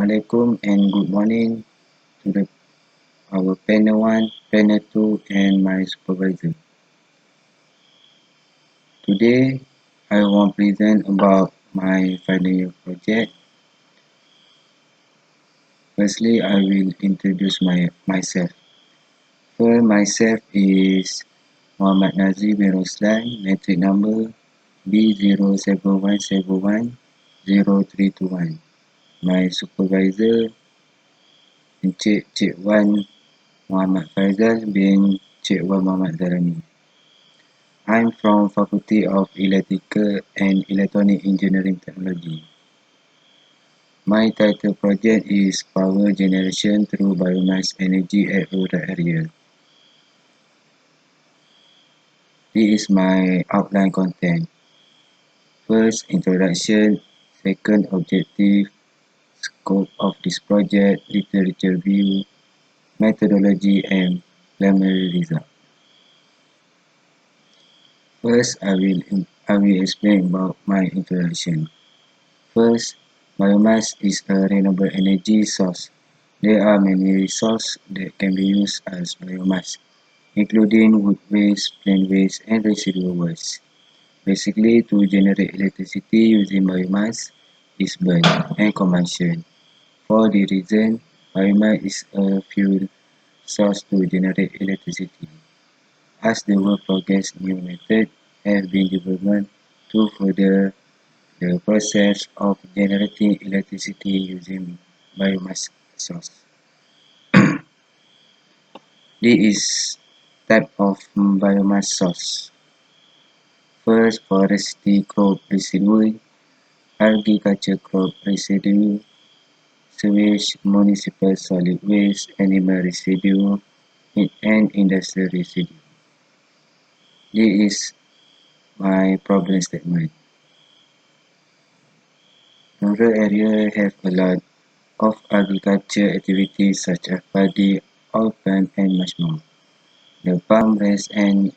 Assalamualaikum and good morning to our panel 1, panel 2 and my supervisor. Today, I want to present about my final year project. Firstly, I will introduce myself. First, myself is Muhammad Nazri bin Roslan, metric number B0717103321. My supervisor, Encik Cik Wan Muhammad Faizal bin Cik Wan Muhammad Zarani. I'm from Faculty of Electrical and Electronic Engineering Technology. My title project is Power Generation through Biomass Energy at Rural Area. This is my outline content. First, introduction. Second, objective, scope of this project, literature view, methodology, and preliminary result. First, I will explain about my introduction. First, biomass is a renewable energy source. There are many resources that can be used as biomass, including wood waste, plant waste, and residual waste. Basically, to generate electricity using biomass is burn and combustion. For the reason, biomass is a fuel source to generate electricity. As the world progresses, new methods have been developed to further the process of generating electricity using biomass source. This is type of biomass source. First, forestry crop residue, agriculture crop residue, sewage, municipal solid waste, animal residue, and industrial residue. This is my problem statement. Rural areas have a lot of agriculture activities such as paddy, oilcpalm, and much more. The palm rest and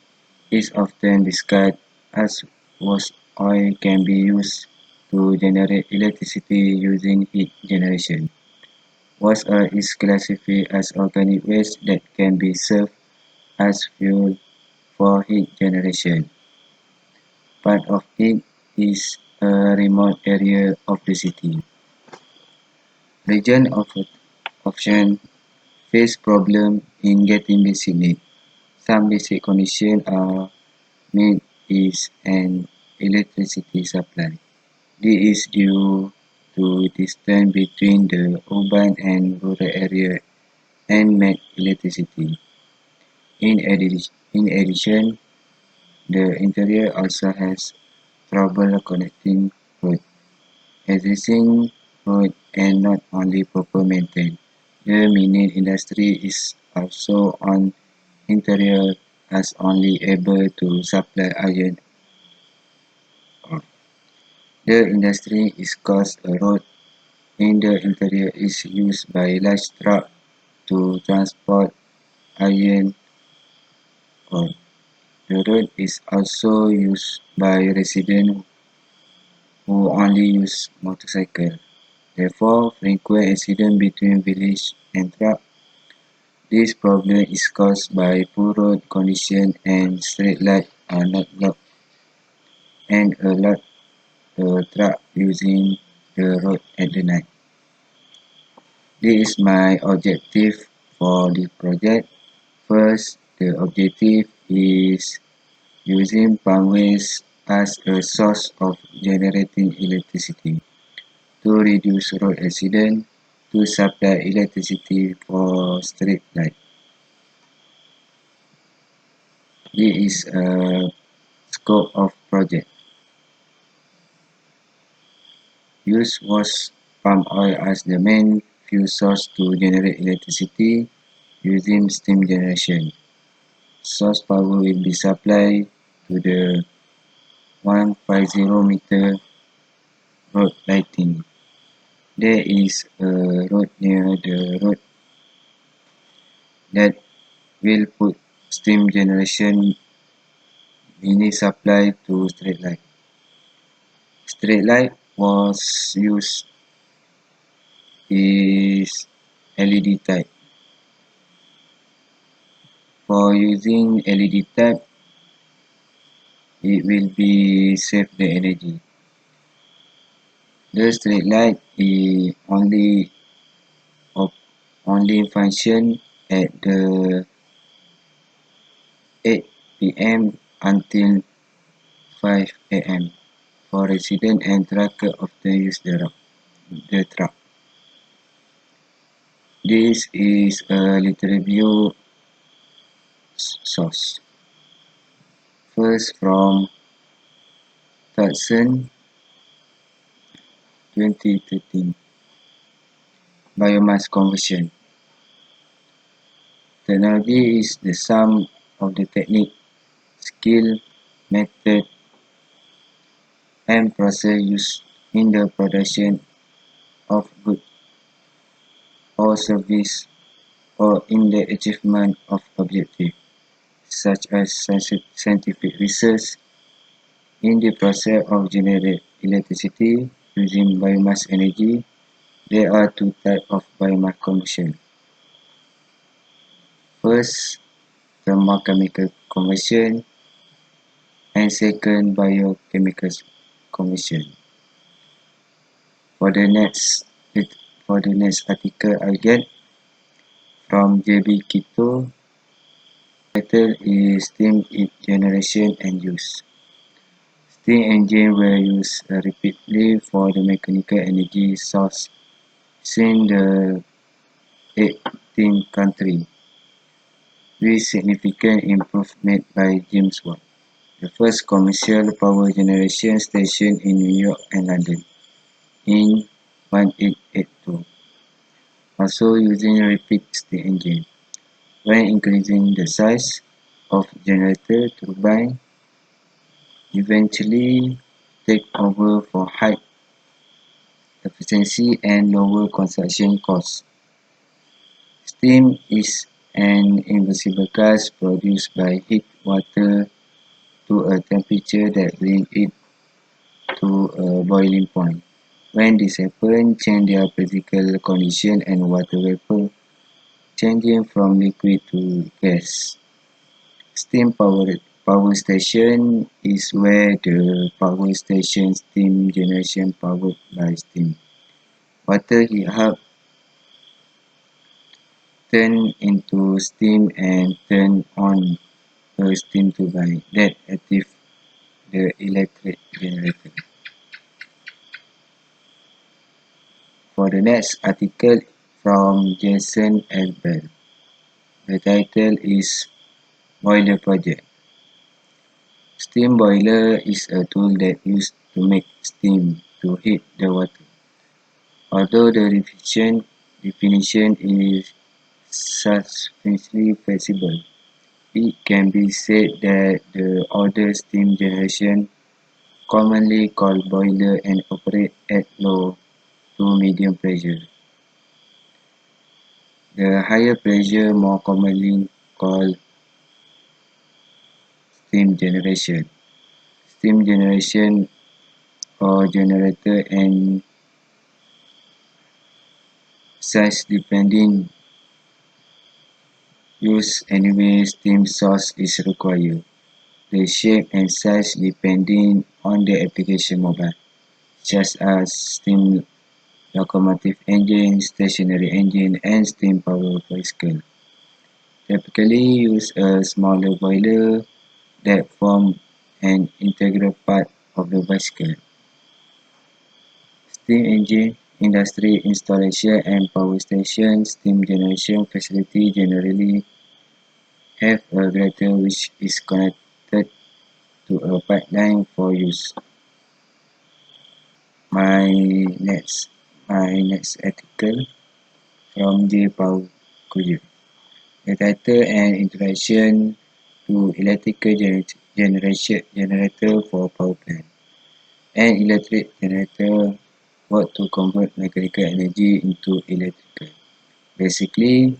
is often discarded as waste oil can be used to generate electricity using heat generation. Waste oil is classified as organic waste that can be served as fuel for heat generation. Part of it is a remote area of the city. Region of option face problem in getting basic need. Some basic conditions are met is an electricity supply. This is due to distance between the urban and rural area and make electricity. In addition, the interior also has trouble connecting road. Existing road and not only proper maintained. The mining industry is also on interior as only able to supply iron ore. The industry is cause a road in the interior is used by large truck to transport iron ore. The road is also used by residents who only use motorcycle. Therefore, frequent accident between village and truck. This problem is caused by poor road condition and street lights are not blocked and a lot of truck using the road at the night. This is my objective for the project. First, the objective is using palm waste as a source of generating electricity to reduce road accident, to supply electricity for street light. This is a scope of project. Use was palm oil as the main fuel source to generate electricity using steam generation. Source power will be supplied to the 150 meter road lighting. There is a road near the road that will put steam generation mini supply to street light. Street light was used is LED type. For using LED type, it will be save the energy. The straight light is only function at the 8 p.m. until 5 a.m. For resident and trucker often use the truck. This is a literal view source. First from Hudson 2013. Biomass conversion. Technology is the sum of the technique, skill, method, and process used in the production of goods or service or in the achievement of objectives, such as scientific research. In the process of generating electricity using biomass energy, there are two types of biomass conversion. First, thermochemical conversion, and second, biochemical conversion. For the next article I get from JB Quito, title is steam generation and use. Steam engine were used repeatedly for the mechanical energy source since the 18th century, with significant improvement by James Watt, the first commercial power generation station in New York and London in 1882, also using repeat steam engine. When increasing the size of generator turbine eventually take over for high efficiency and lower construction costs. Steam is an invisible gas produced by heat water to a temperature that brings it to a boiling point. When this happens, change their physical condition and water vapor, changing from liquid to gas. Steam power station is where the power station steam generation powered by steam. Water heat up turn into steam and turn on a steam turbine that activates the electric generator. For the next article from Jason L. Bell, the title is Boiler Project. Steam boiler is a tool that used to make steam to heat the water. Although the definition is sufficiently flexible, it can be said that the older steam generation, commonly called boiler, and operate at low to medium pressure. The higher pressure, more commonly called steam generation. Steam generation or generator and size depending use anyway steam source is required. The shape and size depending on the application mobile, such as steam locomotive engine, stationary engine, and steam power bicycle. Typically use a smaller boiler that form an integral part of the bicycle. Steam engine, industry installation and power station steam generation facility generally have a generator which is connected to a pipeline for use. My next article from J. Paul Kuju. The title and introduction to electrical generator for power plant. An electric generator works to convert mechanical energy into electrical. Basically,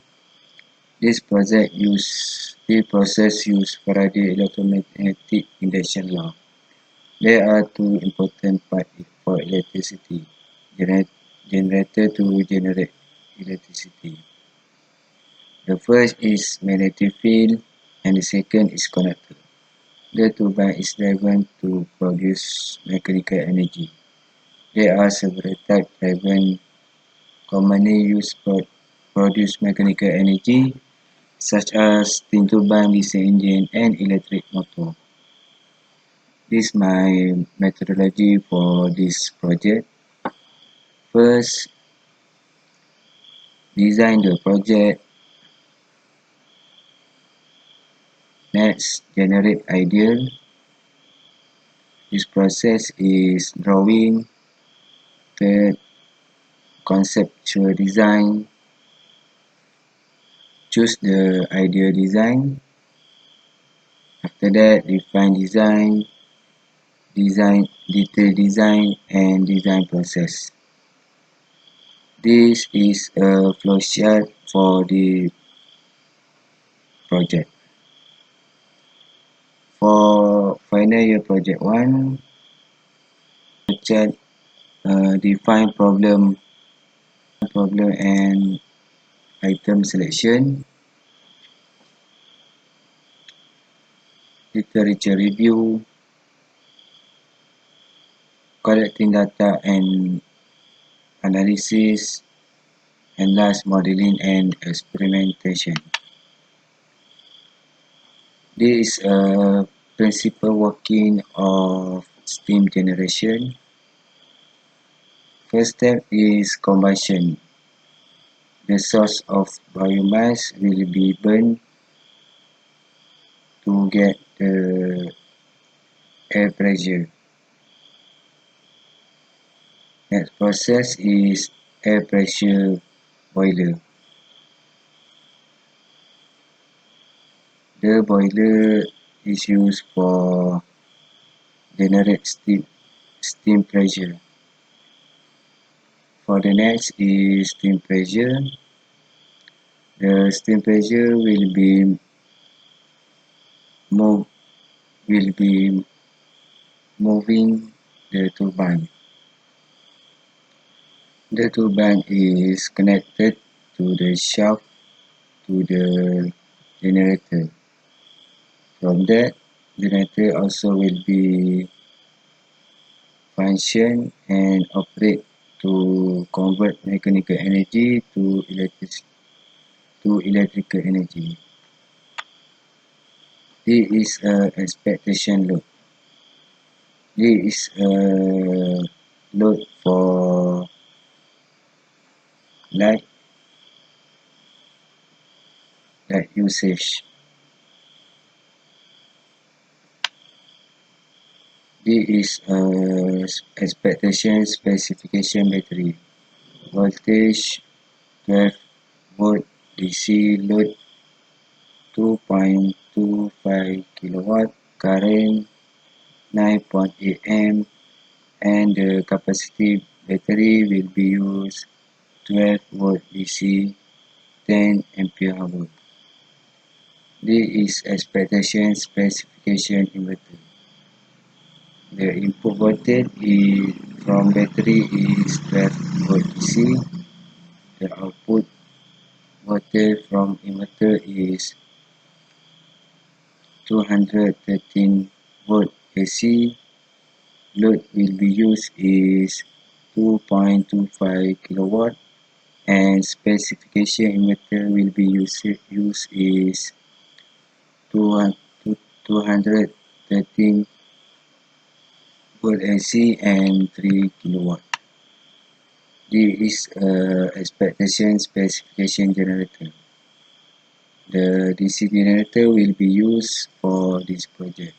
this process uses Faraday electromagnetic induction law. There are two important parts for electricity generator to generate electricity. The first is magnetic field and the second is conductor. The turbine is driven to produce mechanical energy. There are several types driven commonly used for produce mechanical energy, such as steam turbine, diesel engine, and electric motor. This is my methodology for this project. First, design the project. Next, generate idea. This process is drawing. Third, conceptual design. Choose the ideal design. After that, define design, detail design, and design process. This is a flowchart for the project. For final year project 1, flowchart define problem and item selection, literature review, collecting data and analysis, and last modeling and experimentation. This is a principal working of steam generation. First step is combustion. The source of biomass will be burned to get the air pressure. Next process is air pressure boiler. The boiler is used for generate steam pressure. For the next is steam pressure. The steam pressure move will be moving the turbine. The turbine is connected to the shaft to the generator. From that, generator also will be function and operate to convert mechanical energy to electrical energy. This is a expectation load. This is a load for light usage. This is expectation specification battery. Voltage 12 volt DC load 2.25 kilowatt, current 9.8 amp, and the capacity battery will be used 12 volt DC 10 ampere hour. This is expectation specification inverter. The input voltage from battery is 12 volt DC. The output voltage from inverter is 213 volt AC. Load will be used is 2.25 kilowatt, and specification inverter will be used is 213 volt AC and 3 kilowatt. This is expectation specification generator. The DC generator will be used for this project.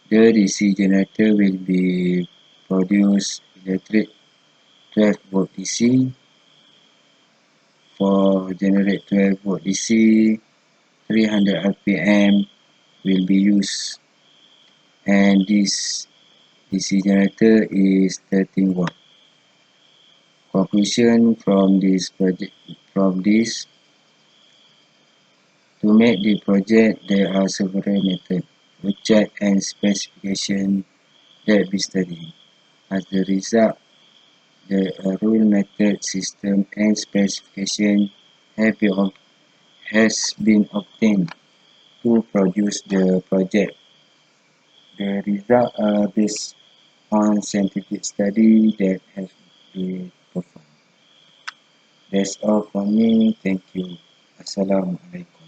The DC generator will be produce electric 12 volt DC. For generate 12 volt DC, 300 RPM will be used, and this DC generator is 13 watt. Conclusion from this project, to make the project there are several methods, project and specification that we study. As the result, The rule, method, system, and specification has been obtained to produce the project. The results are based on scientific study that has been performed. That's all from me. Thank you. Assalamualaikum.